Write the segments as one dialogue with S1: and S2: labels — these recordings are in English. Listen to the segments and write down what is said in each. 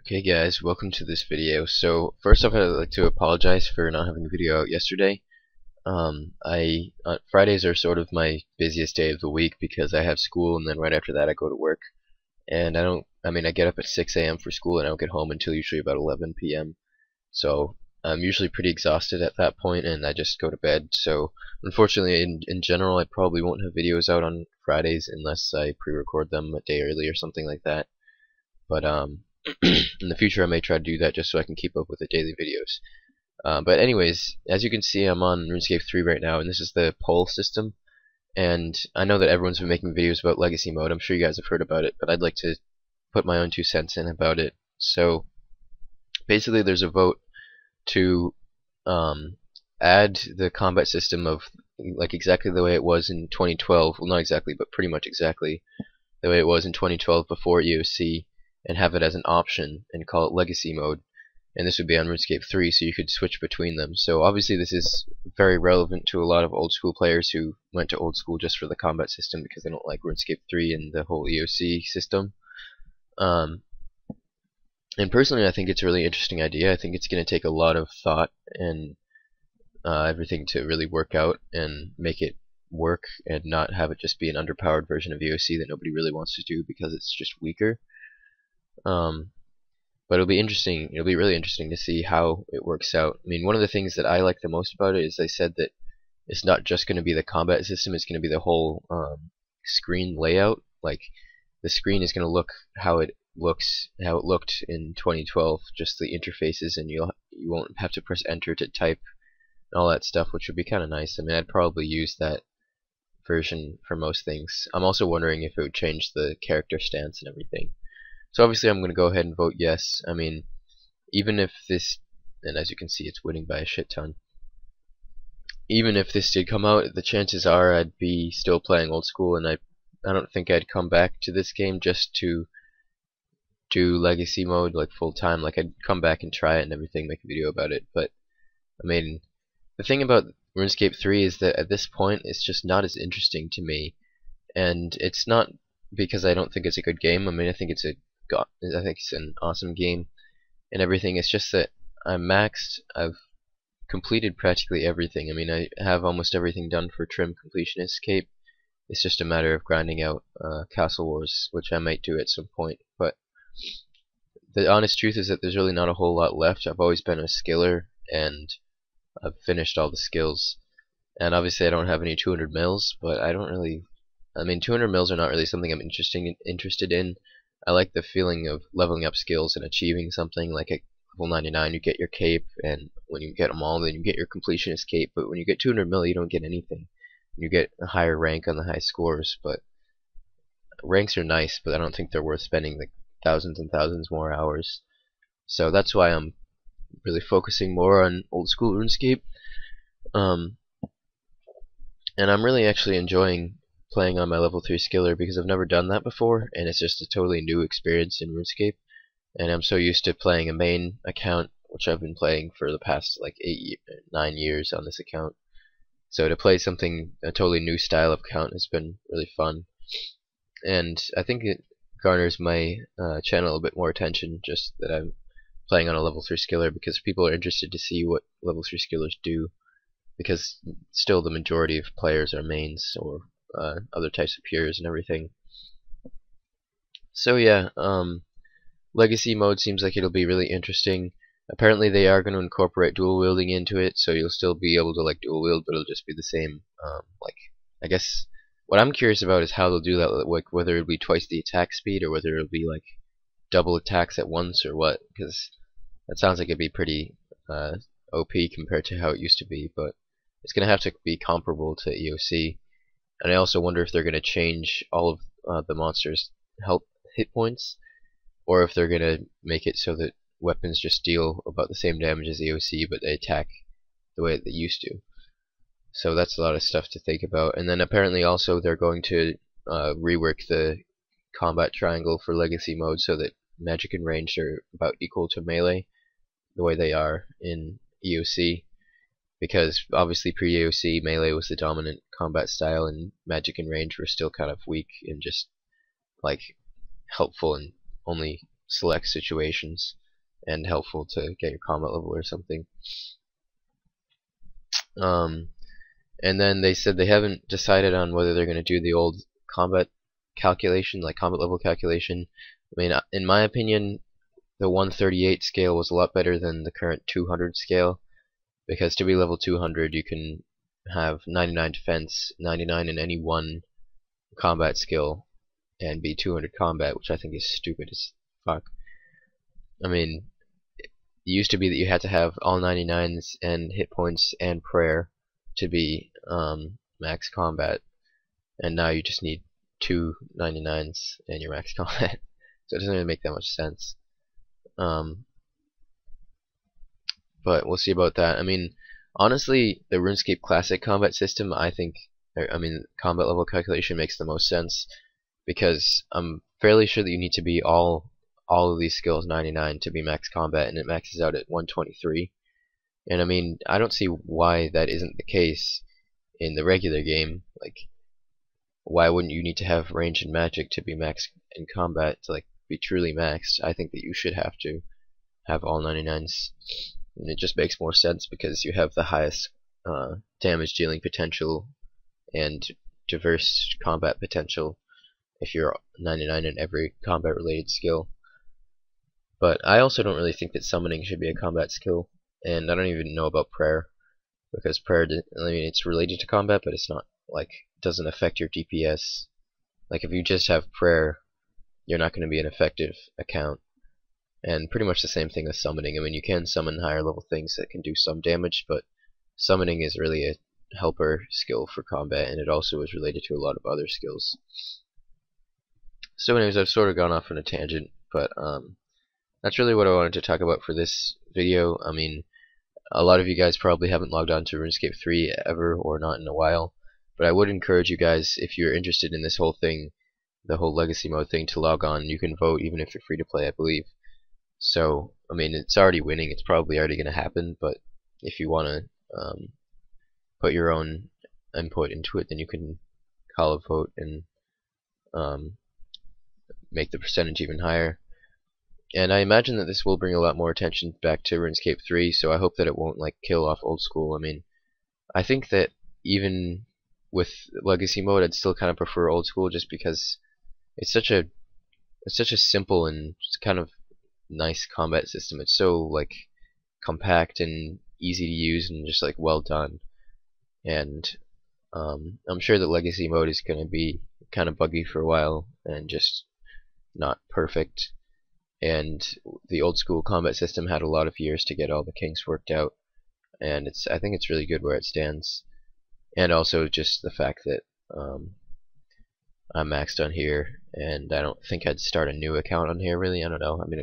S1: Okay guys, welcome to this video. So first off, I'd like to apologize for not having a video out yesterday. Fridays are sort of my busiest day of the week because I have school and then right after that I go to work. And I get up at 6 a.m. for school and I don't get home until usually about 11 p.m. So I'm usually pretty exhausted at that point and I just go to bed. So unfortunately in general I probably won't have videos out on Fridays unless I pre-record them a day early or something like that. But in the future I may try to do that just so I can keep up with the daily videos. But anyways, as you can see, I'm on RuneScape 3 right now, and this is the poll system. And I know that everyone's been making videos about legacy mode. I'm sure you guys have heard about it, but I'd like to put my own 2 cents in about it. So basically there's a vote to add the combat system of like exactly the way it was in 2012. Well, not exactly, but pretty much exactly the way it was in 2012 before EOC, and have it as an option and call it legacy mode. And this would be on RuneScape 3, so you could switch between them. So obviously this is very relevant to a lot of old school players who went to old school just for the combat system because they don't like RuneScape 3 and the whole EOC system. And personally I think it's a really interesting idea. I think it's going to take a lot of thought and everything to really work out and make it work and not have it just be an underpowered version of EOC that nobody really wants to do because it's just weaker. But it'll be interesting. It'll be really interesting to see how it works out. I mean, one of the things that I like the most about it is they said that it's not just going to be the combat system; it's going to be the whole screen layout. Like the screen is going to look how it looked in 2012, just the interfaces, and you won't have to press enter to type and all that stuff, which would be kind of nice. I mean, I'd probably use that version for most things. I'm also wondering if it would change the character stance and everything. So obviously I'm going to go ahead and vote yes. I mean, even if this, and as you can see it's winning by a shit ton, even if this did come out, the chances are I'd be still playing old school, and I don't think I'd come back to this game just to do legacy mode like full time. Like I'd come back and try it and everything, make a video about it. But I mean, the thing about RuneScape 3 is that at this point it's just not as interesting to me, and it's not because I don't think it's a good game. I mean, I think it's an awesome game and everything. It's just that I'm maxed. I've completed practically everything. I mean, I have almost everything done for Trim Completionist Cape. It's just a matter of grinding out Castle Wars, which I might do at some point. But the honest truth is that there's really not a whole lot left. I've always been a skiller, and I've finished all the skills. And obviously I don't have any 200 mils, but I don't really... I mean, 200 mils are not really something I'm interested in. I like the feeling of leveling up skills and achieving something. Like at level 99 you get your cape, and when you get them all then you get your completionist cape, but when you get 200 mil you don't get anything. You get a higher rank on the high scores, but ranks are nice, but I don't think they're worth spending like thousands and thousands more hours. So that's why I'm really focusing more on old school RuneScape. And I'm really actually enjoying playing on my level 3 skiller because I've never done that before, and it's just a totally new experience in RuneScape. And I'm so used to playing a main account, which I've been playing for the past like 9 years on this account. So to play something, a totally new style of account, has been really fun. And I think it garners my channel a bit more attention, just that I'm playing on a level 3 skiller, because people are interested to see what level 3 skillers do, because still the majority of players are mains or other types of peers and everything. So yeah, legacy mode seems like it'll be really interesting. Apparently they are going to incorporate dual wielding into it, so you'll still be able to like dual wield, but it'll just be the same. Like I guess what I'm curious about is how they'll do that, like whether it'll be twice the attack speed or whether it'll be like double attacks at once or what, because that sounds like it'd be pretty OP compared to how it used to be, but it's going to have to be comparable to EOC. And I also wonder if they're going to change all of the monsters' health hit points, or if they're going to make it so that weapons just deal about the same damage as EOC, but they attack the way that they used to. So that's a lot of stuff to think about. And then apparently also they're going to rework the combat triangle for legacy mode so that magic and range are about equal to melee, the way they are in EOC. Because obviously pre-eoc melee was the dominant combat style, and magic and range were still kind of weak and just like helpful in only select situations and helpful to get your combat level or something. And then they said they haven't decided on whether they're going to do the old combat calculation, like combat level calculation. I mean, in my opinion, the 138 scale was a lot better than the current 200 scale, because to be level 200 you can have 99 defense, 99 in any one combat skill, and be 200 combat, which I think is stupid as fuck. I mean, it used to be that you had to have all 99s and hit points and prayer to be max combat, and now you just need 2 99s and your max combat. So it doesn't really make that much sense. But we'll see about that. I mean, honestly, the RuneScape Classic combat system, I think, I mean, combat level calculation makes the most sense, because I'm fairly sure that you need to be all of these skills 99 to be max combat, and it maxes out at 123. And I mean, I don't see why that isn't the case in the regular game. Like, why wouldn't you need to have range and magic to be max in combat to like be truly maxed? I think that you should have to have all 99s. And it just makes more sense because you have the highest damage dealing potential and diverse combat potential if you're 99 in every combat related skill. But I also don't really think that summoning should be a combat skill, and I don't even know about prayer, because prayer, I mean, it's related to combat, but it's not like, doesn't affect your DPS. Like, if you just have prayer, you're not going to be an effective account. And pretty much the same thing with summoning. I mean, you can summon higher level things that can do some damage, but summoning is really a helper skill for combat, and it also is related to a lot of other skills. So anyways, I've sort of gone off on a tangent, but that's really what I wanted to talk about for this video. I mean, a lot of you guys probably haven't logged on to RuneScape 3 ever, or not in a while, but I would encourage you guys, if you're interested in this whole thing, the whole legacy mode thing, to log on. You can vote even if you're free to play, I believe. So, I mean, it's already winning, it's probably already going to happen, but if you want to put your own input into it, then you can call a vote and make the percentage even higher. And I imagine that this will bring a lot more attention back to RuneScape 3, so I hope that it won't like kill off old school. I mean, I think that even with legacy mode, I'd still kind of prefer old school, just because it's such a simple and kind of nice combat system. It's so like compact and easy to use and just like well done. And I'm sure that legacy mode is going to be kind of buggy for a while and just not perfect. And the old school combat system had a lot of years to get all the kinks worked out, and I think it's really good where it stands. And also just the fact that I'm maxed on here, and I don't think I'd start a new account on here really. I don't know. I mean,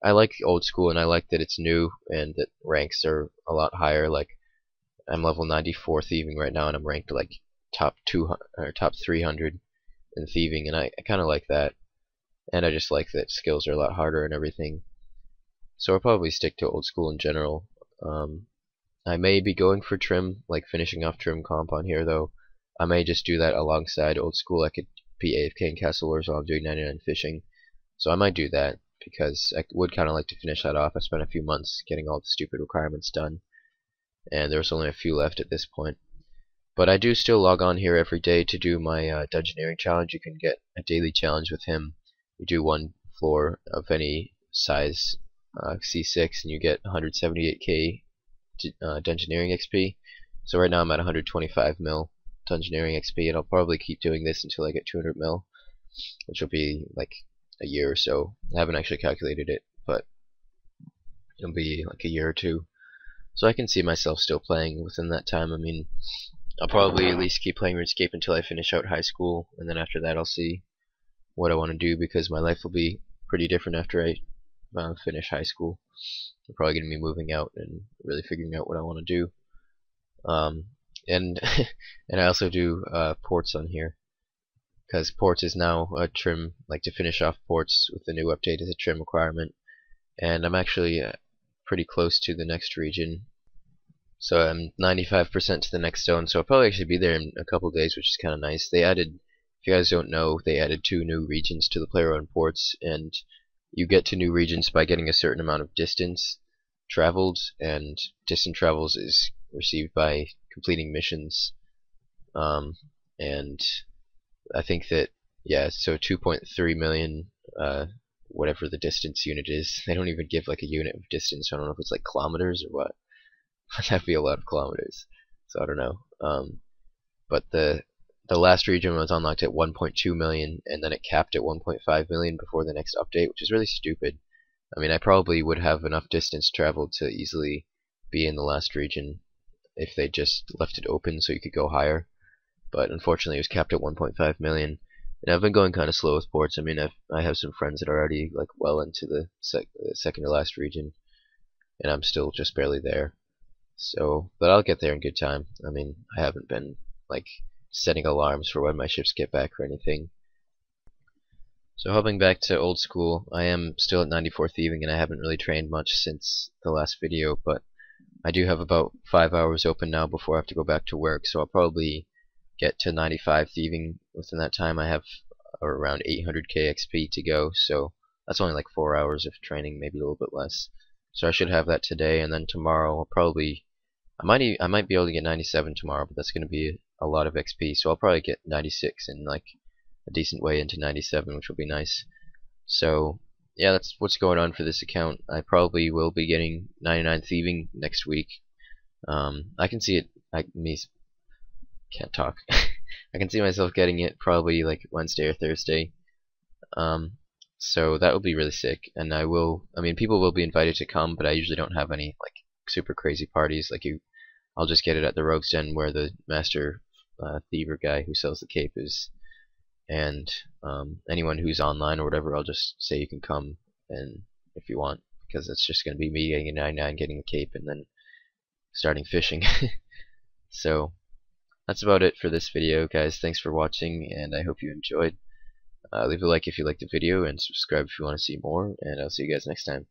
S1: I like old school, and I like that it's new and that ranks are a lot higher. Like, I'm level 94 thieving right now, and I'm ranked like top 200 or top 300 in thieving, and I kind of like that. And I just like that skills are a lot harder and everything. So I'll probably stick to old school in general. I may be going for trim, like finishing off trim comp on here though. I may just do that alongside old school. I could be AFK in Castle Wars while I'm doing 99 fishing. So I might do that, because I would kind of like to finish that off. I spent a few months getting all the stupid requirements done, and there's only a few left at this point. But I do still log on here every day to do my dungeoneering challenge. You can get a daily challenge with him. You do one floor of any size, C6, and you get 178k dungeoneering XP. So right now I'm at 125 mil dungeoneering XP, and I'll probably keep doing this until I get 200 mil, which will be like a year or so. I haven't actually calculated it, but it'll be like a year or two. So I can see myself still playing within that time. I mean, I'll probably at least keep playing RuneScape until I finish out high school, and then after that I'll see what I want to do, because my life will be pretty different after I finish high school. I'm probably going to be moving out and really figuring out what I want to do. And and I also do ports on here, because ports is now a trim, like to finish off ports with the new update is a trim requirement. And I'm actually pretty close to the next region, so I'm 95% to the next zone, so I'll probably actually be there in a couple days, which is kind of nice. They added, if you guys don't know, they added 2 new regions to the player-owned ports, and you get to new regions by getting a certain amount of distance traveled, and distance travels is received by completing missions. And I think that, yeah, so 2.3 million, whatever the distance unit is. They don't even give like a unit of distance. I don't know if it's like kilometers or what. That'd be a lot of kilometers. So I don't know. But the last region was unlocked at 1.2 million, and then it capped at 1.5 million before the next update, which is really stupid. I mean, I probably would have enough distance traveled to easily be in the last region if they just left it open so you could go higher. But unfortunately, it was capped at 1.5 million. And I've been going kind of slow with ports. I mean, I have some friends that are already like well into the second to last region, and I'm still just barely there. So, but I'll get there in good time. I mean, I haven't been like setting alarms for when my ships get back or anything. So hopping back to old school, I am still at 94 thieving, and I haven't really trained much since the last video, but I do have about 5 hours open now before I have to go back to work, so I'll probably get to 95 thieving within that time. I have around 800k XP to go, so that's only like 4 hours of training, maybe a little bit less. So I should have that today, and then tomorrow I'll probably, I might be able to get 97 tomorrow, but that's going to be a lot of XP, so I'll probably get 96 in like a decent way into 97, which will be nice. So yeah, that's what's going on for this account. I probably will be getting 99 thieving next week. I can see it. Can't talk. I can see myself getting it probably like Wednesday or Thursday. So that will be really sick, and I mean, people will be invited to come, but I usually don't have any like super crazy parties. Like I'll just get it at the Rogue's Den where the master thiever guy who sells the cape is, and anyone who's online or whatever, I'll just say you can come, and if you want, because it's just going to be me getting a 99, getting a cape, and then starting fishing. So that's about it for this video, guys. Thanks for watching, and I hope you enjoyed. Leave a like if you liked the video, and subscribe if you want to see more, and I'll see you guys next time.